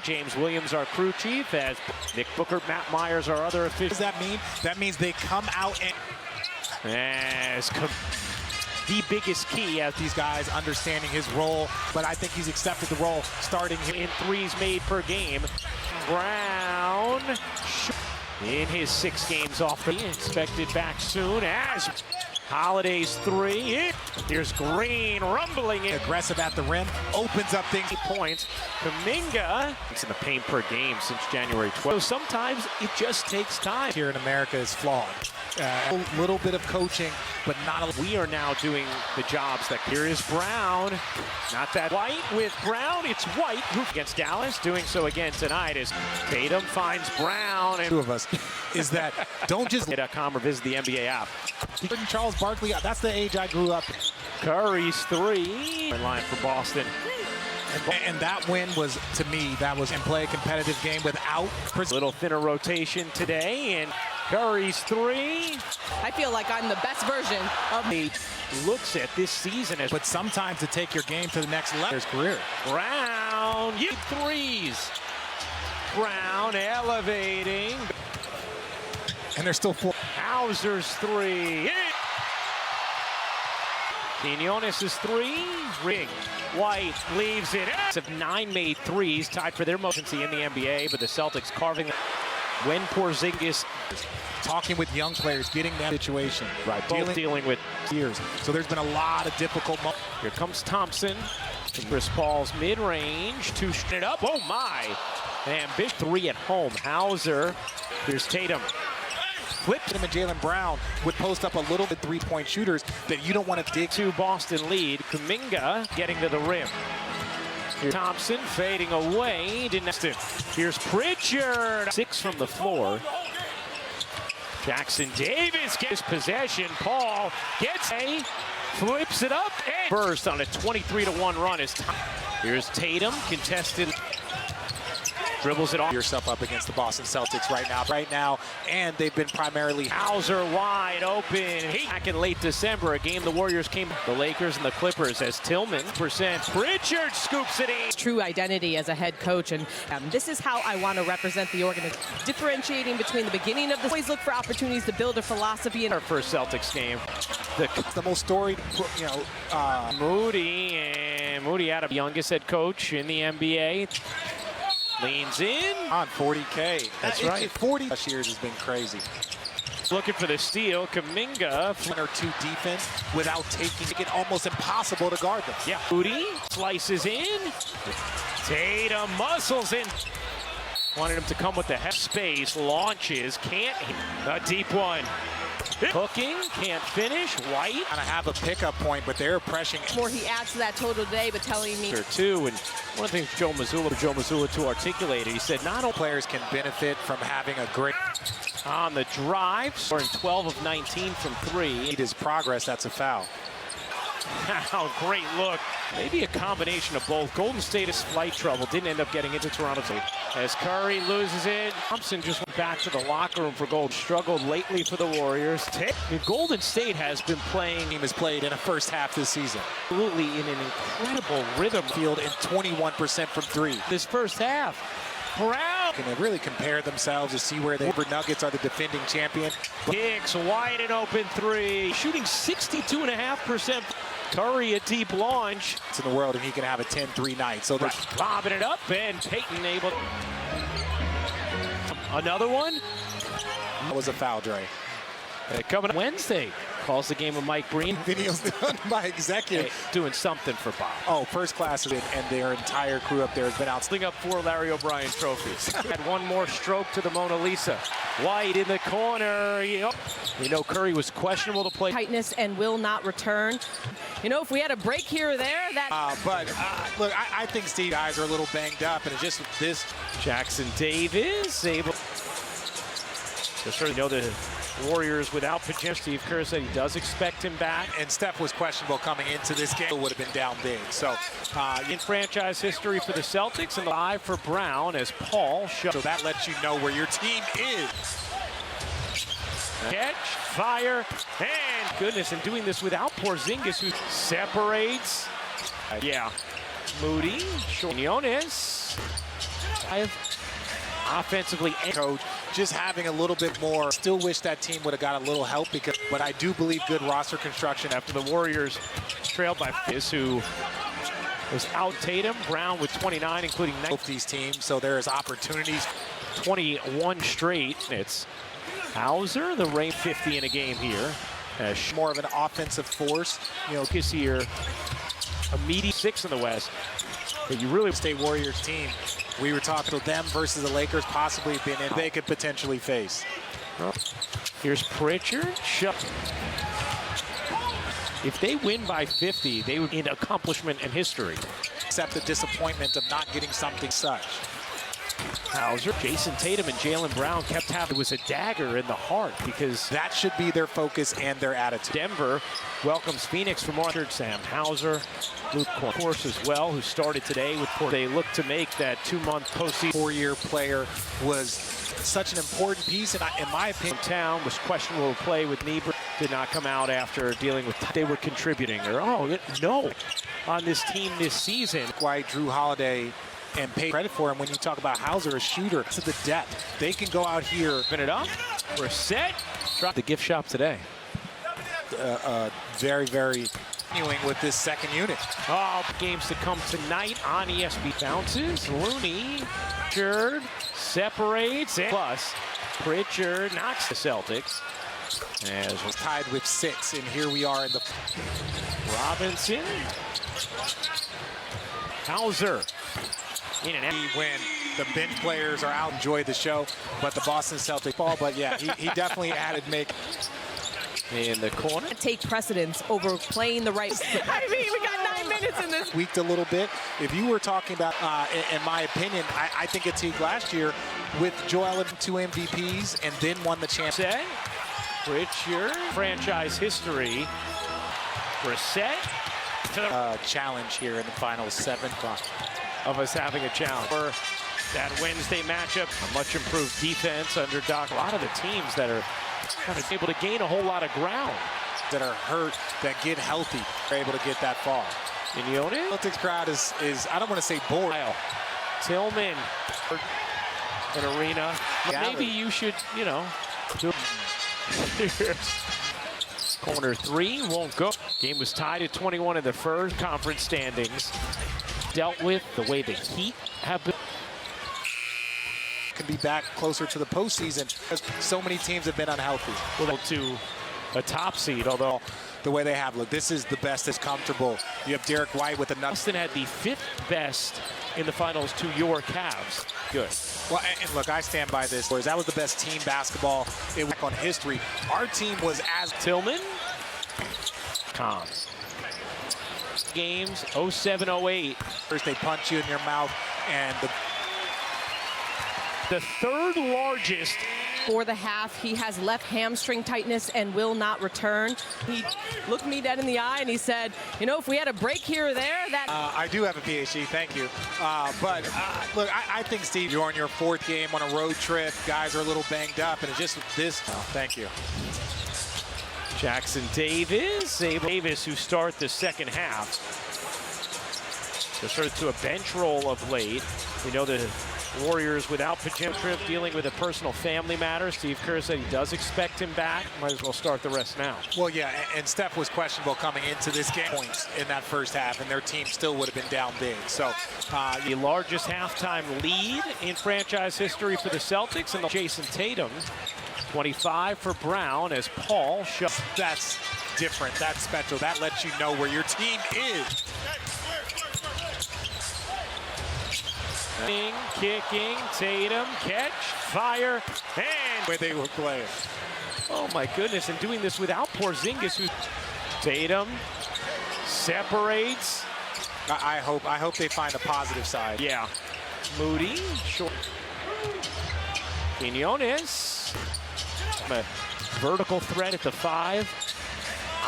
James Williams, our crew chief, as Nick Booker, Matt Myers, our other officials. What does that mean? That means they come out and the biggest key as these guys understanding his role, but I think he's accepted the role starting in threes made per game. Brown in his 6 games off the expected back soon as Holiday's 3. Here's Green rumbling in. Aggressive at the rim, opens up things. Points. Kaminga. It's in the paint per game since January 12th. So sometimes it just takes time. Here in America is flawed. A little bit of coaching, but not a. We are now doing the jobs that. Here is Brown. Not that White with Brown. It's White against Dallas. Doing so again tonight as Tatum finds Brown. And 2 of us is that don't just .com or visit the NBA app. Charles Barkley, that's the age I grew up. Curry's 3. In line for Boston. And that win was, to me, that was in play a competitive game without. A little thinner rotation today, and Curry's 3. I feel like I'm the best version of me. Looks at this season as. But sometimes to take your game to the next level. His career. Brown, 3s. Brown elevating. And there's still 4. Hauser's 3. Quinones is 3. Ring. White leaves it. Of 9 made 3s, tied for their most in the NBA, but the Celtics carving when Porzingis. Talking with young players, getting that situation. Right, both dealing with years. So there's been a lot of difficult moments. Here comes Thompson. Chris Paul's mid-range. 2 it up. Oh my. And big 3 at home. Hauser. Here's Tatum. Flipped him, and Jaylen Brown would post up a little bit 3-point shooters that you don't want to dig. 2 Boston lead. Kuminga getting to the rim. Here's Thompson fading away. Here's Pritchard. 6 from the floor. Jackson Davis gets possession. Paul gets a, flips it up, and burst on a 23-1 run. Here's Tatum, contested. Dribbles it off. Yourself up against the Boston Celtics right now, and they've been primarily. Hauser wide open. Back in late December, a game the Warriors came. The Lakers and the Clippers as Tillman percent. Pritchard scoops it in. True identity as a head coach, and this is how I want to represent the organization. Differentiating between the beginning of the. Always look for opportunities to build a philosophy. In our first Celtics game, the most storied, Moody out of youngest head coach in the NBA. Leans in on 40K. That's right. 40 years has been crazy. Looking for the steal. Kaminga. 1 or 2 defense without taking it almost impossible to guard them. Yeah. Moody slices in. Tatum muscles in. Wanted him to come with the head space. Launches. Can't. A deep one. Hooking, can't finish. White. Kind of have a pickup point, but they're pressing. More he adds to that total today, but telling me. Too, and one of the things Joe Mazzulla to articulate it, he said not all players can benefit from having a great. On the drive, scoring 12 of 19 from 3. His progress, that's a foul. Wow, great look. Maybe a combination of both. Golden State is flight trouble. Didn't end up getting into Toronto. As Curry loses it, Thompson just went back to the locker room for gold. Struggled lately for the Warriors. Golden State has been playing. Team has played in a first half this season. Absolutely in an incredible rhythm. Field in 21% from 3. This first half. Brown. Can they really compare themselves to see where the Nuggets are the defending champion? Hicks wide and open 3. Shooting 62.5%. Curry a deep launch. It's in the world, and he can have a 10-3 night. So they're lobbing it up, and Payton able. Another one. That was a foul, Dre. Coming Wednesday. Calls the game with Mike Breen. Videos done by executive. Hey, doing something for Bob. Oh, first class, and their entire crew up there has been out. Sling up 4 Larry O'Brien trophies. Had one more stroke to the Mona Lisa. White in the corner. Yep. We know Curry was questionable to play. Tightness and will not return. You know, if we had a break here or there, that. Look, I think Steve guys are a little banged up, and it's just this. Jackson Davis able to certainly know the Warriors without potential. Steve Kerr said he does expect him back. And Steph was questionable coming into this game. Would have been down big. So in franchise history for the Celtics, and live for Brown as Paul shows. So that lets you know where your team is. Catch, fire, and goodness, and doing this without Porzingis, who separates. Yeah. Moody, Quinones. Offensively, Coach, just having a little bit more. Still wish that team would have got a little help, but I do believe good roster construction. after the Warriors trailed by who was out Tatum, Brown with 29, including Both these teams, so there is opportunities. 21 straight. It's Hauser, the range 50 in a game here. More of an offensive force. You know, Focus here, immediate 6 in the West. But you really State Warriors team, we were talking to them versus the Lakers possibly being in, they could potentially face. Here's Pritchard. If they win by 50, they would be an accomplishment in history. Except the disappointment of not getting something such. Hauser, Jason Tatum, and Jaylen Brown kept having, it was a dagger in the heart because That should be their focus and their attitude. Denver welcomes Phoenix for more. Sam Hauser, Luke Course as well, who started today with Port. They look to make that 2-month postseason. Four-year player was such an important piece, and in my opinion, Town was questionable to play with knee. Did not come out after dealing with. They were contributing. Or no, on this team this season. why Drew Holiday and pay credit for him when you talk about Hauser, a shooter to the depth. They can go out here. Open it up. We're set. Drop the gift shop today. Very, very continuing with this second unit. Oh, games to come tonight on ESPN. Bounces. Looney. Pritchard separates. Plus, Pritchard knocks the Celtics. As Tied with 6, and here we are in the Robinson. Hauser. In and out. when the bench players are out, enjoy the show, but the Boston Celtics ball. But yeah, he definitely added In the corner. Take precedence over playing the right. I mean, we got 9 minutes in this. tweaked a little bit. If you were talking about, in my opinion, I think it's last year with Joel Embiid 2 MVPs and then won the championship. Set. Pritchard. Franchise history. Reset. Challenge here in the final 7 Of us having a challenge. For that Wednesday matchup, a much improved defense under Doc. A lot of the teams that are kind of able to gain a whole lot of ground. that are hurt, that get healthy, are able to get that far. Mignone. Celtics crowd is I don't want to say bored. Tillman. An arena. Maybe you should, do Corner 3 won't go. Game was tied at 21 in the first. Conference standings dealt with the way the Heat have been. Can be back closer to the postseason because so many teams have been unhealthy. Well, to a top seed, although The way they have, look, this is the best that's comfortable. You have Derek White with another. Boston had the 5th best in the finals to your Cavs. Good. Well, and look, I stand by this. Whereas that was the best team basketball it was on history. Our team was as Tillman. Comms. Games 07-08. first they punch you in your mouth, and The 3rd largest. For the half, he has left hamstring tightness and will not return. He looked me dead in the eye and he said, if we had a break here or there, that. I do have a PhD, thank you. But look, I think, Steve, you're on your 4th game on a road trip. Guys are a little banged up, and it's just this. Thank you. Jackson Davis, who start the second half. They're sort of to a bench role of late. We know the Warriors without Pajam Trip dealing with a personal family matter. Steve Kerr said he does expect him back. Might as well start the rest now. Well, yeah, and Steph was questionable coming into this game points in that first half, and their team still would have been down big. So the largest halftime lead in franchise history for the Celtics, and Jason Tatum, 25 for Brown as Paul shows. That's different. That's special. That lets you know where your team is. Kicking, Tatum, catch, fire, and Where they were playing. oh my goodness, and doing this without Porzingis, who Tatum separates. I hope they find a positive side. Yeah. Moody, short. Quinones, a vertical threat at the 5.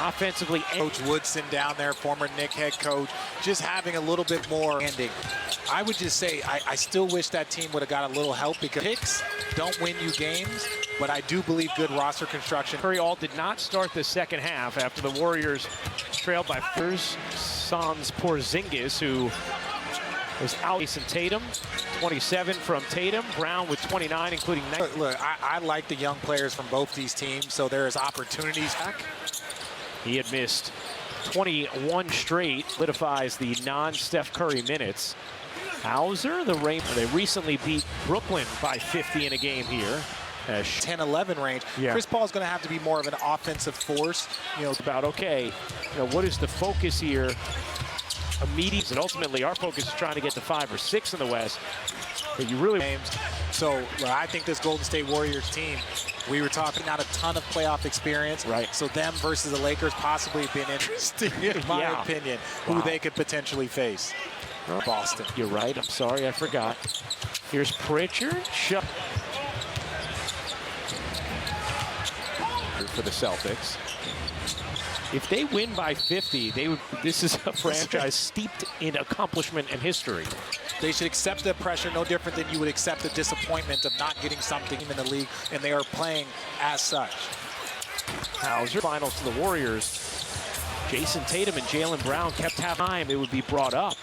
Offensively, Coach Woodson down there, former Knicks head coach, just having a little bit more ending. I would just say I still wish that team would have got a little help because picks don't win you games, but I do believe good roster construction. Curry all did not start the second half after the Warriors trailed by first Sans Porzingis, who was out. Jason Tatum, 27 from Tatum. Brown with 29, including 9. Look, I like the young players from both these teams, so there's opportunities back. He had missed 21 straight, solidifies the non-Steph Curry minutes. Hauser, they recently beat Brooklyn by 50 in a game here. 10-11 range. Yeah. Chris Paul is going to have to be more of an offensive force. You know, It's about, okay, what is the focus here? Immediate, and ultimately our focus is trying to get to 5 or 6 in the West. But you really games. So I think this Golden State Warriors team, we were talking not a ton of playoff experience. Right. So them versus the Lakers possibly been interesting, in my opinion, who they could potentially face. Boston. You're right. I'm sorry, I forgot. Here's Pritchard. For the Celtics. If they win by 50, this is a franchise steeped in accomplishment and history. They should accept the pressure no different than you would accept the disappointment of not getting something in the league, and they are playing as such. Hauser. Finals to the Warriors. Jason Tatum and Jaylen Brown kept having time. It would be brought up.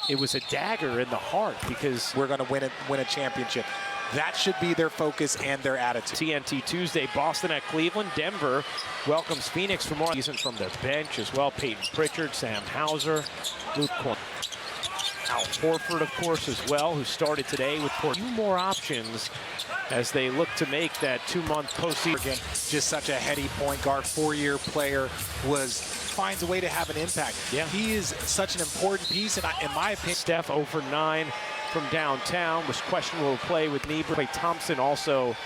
It was a dagger in the heart because we're going to win a championship. That should be their focus and their attitude. TNT Tuesday, Boston at Cleveland. Denver welcomes Phoenix for more season from the bench as well. Peyton Pritchard, Sam Hauser, Luke Korn. Al Horford, of course, as well, who started today with a few more options as they look to make that 2-month postseason. Just such a heady point guard, 4-year player, finds a way to have an impact. Yeah. He is such an important piece, and in my opinion, Steph 0 for 9 from downtown, was questionable to play with knee. Klay Thompson also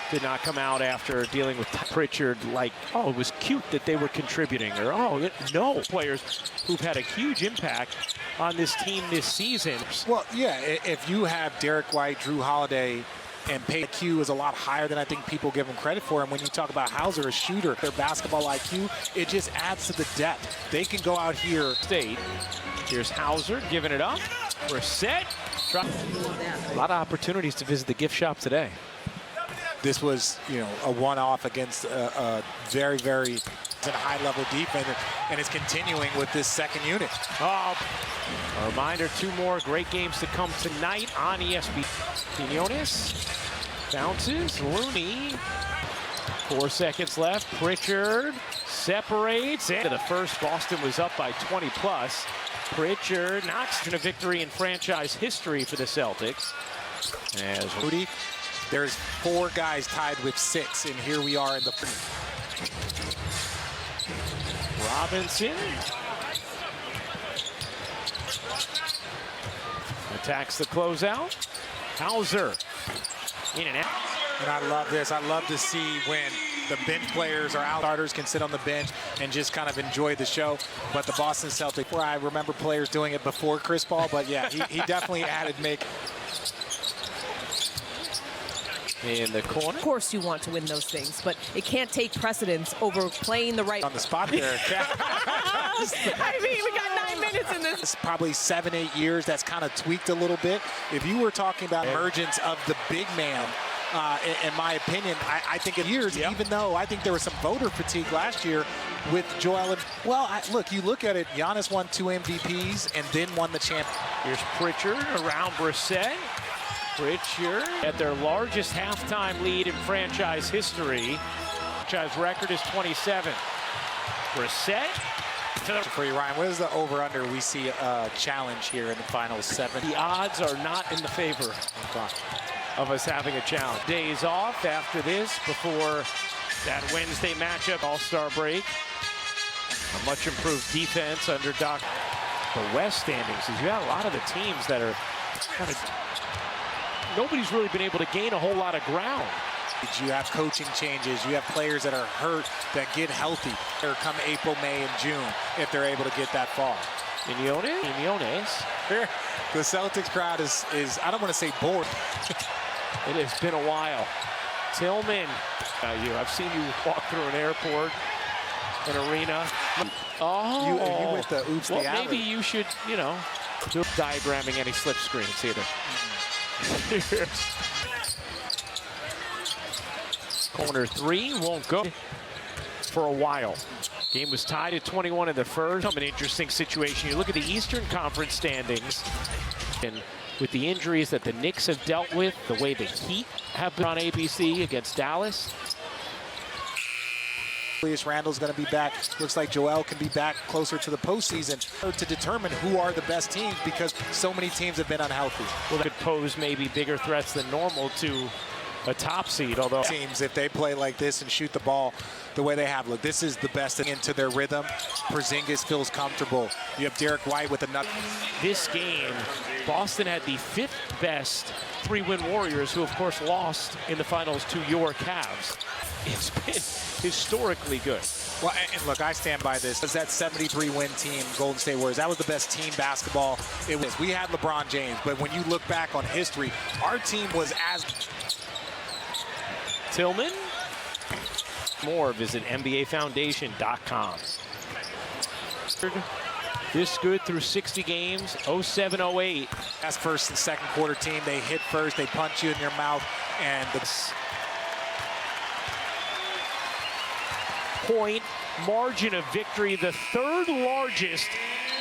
did not come out after dealing with Pritchard. Like, oh, it was cute that they were contributing, or no. Players who've had a huge impact on this team this season. Well, yeah, if you have Derek White, Drew Holiday, and Payton IQ is a lot higher than I think people give him credit for. And when you talk about Hauser, a shooter, their basketball IQ, it just adds to the depth. They can go out here. Here's Hauser giving it up. We're set. A lot of opportunities to visit the gift shop today. This was, a one-off against a very, very high-level defense, and it's continuing with this second unit. A reminder, 2 more great games to come tonight on ESPN. Quinones bounces, Looney. 4 seconds left. Pritchard separates. Into the first, Boston was up by 20+. Pritchard knocks in a victory in franchise history for the Celtics. As Rudy, there's 4 guys tied with 6, and here we are in the. Robinson attacks the closeout. Hauser in and out. And I love this. I love to see when the bench players or starters can sit on the bench and just kind of enjoy the show. But the Boston Celtics, where I remember players doing it before Chris Paul, but yeah, he definitely added in the corner. Of course you want to win those things, but it can't take precedence over playing the right. On the spot there. I mean, we got 9 minutes in this. It's probably 7-8 years. That's kind of tweaked a little bit. If you were talking about emergence of the big man, in my opinion, I think in years, even though I think there was some voter fatigue last year with Joel. Well, look, you look at it, Giannis won 2 MVPs and then won the champ. Here's Pritchard around Brissett. Pritchard at their largest halftime lead in franchise history. Franchise record is 27. Brissett. For you, Ryan, what is the over-under we see a challenge here in the final 7? The odds are not in the favor of us having a challenge. Days off after this before that Wednesday matchup, All-Star break. A much improved defense under Doc. The West standings is you have a lot of the teams that are kind of, nobody's really been able to gain a whole lot of ground. You have coaching changes. You have players that are hurt that get healthy or come April, May, and June if they're able to get that far. Quinones. The Celtics crowd is I don't want to say bored. It has been a while. Tillman. I've seen you walk through an airport, an arena. Oh. You went the oops the alley. Maybe you should, do diagramming any slip screens either. Corner 3 won't go for a while. Game was tied at 21 in the first. An interesting situation. You look at the Eastern Conference standings, and with the injuries that the Knicks have dealt with, the way the Heat have been on ABC against Dallas. Julius Randle's going to be back. Looks like Joel can be back closer to the postseason to determine who are the best teams because so many teams have been unhealthy. Well, that could pose maybe bigger threats than normal to a top seed, although teams, if they play like this and shoot the ball the way they have, look, this is the best into their rhythm. Porzingis feels comfortable. You have Derek White with another. This game, Boston had the 5th best 3-win Warriors, who of course lost in the finals to your Cavs. It's been historically good. Well, and look, I stand by this. It was that 73-win team, Golden State Warriors. That was the best team basketball it was. We had LeBron James, but when you look back on history, our team was as... Tillman. More, visit NBAFoundation.com. This good through 60 games, 07-08. That's first and second quarter team. They hit first, they punch you in your mouth, and the point margin of victory, the 3rd largest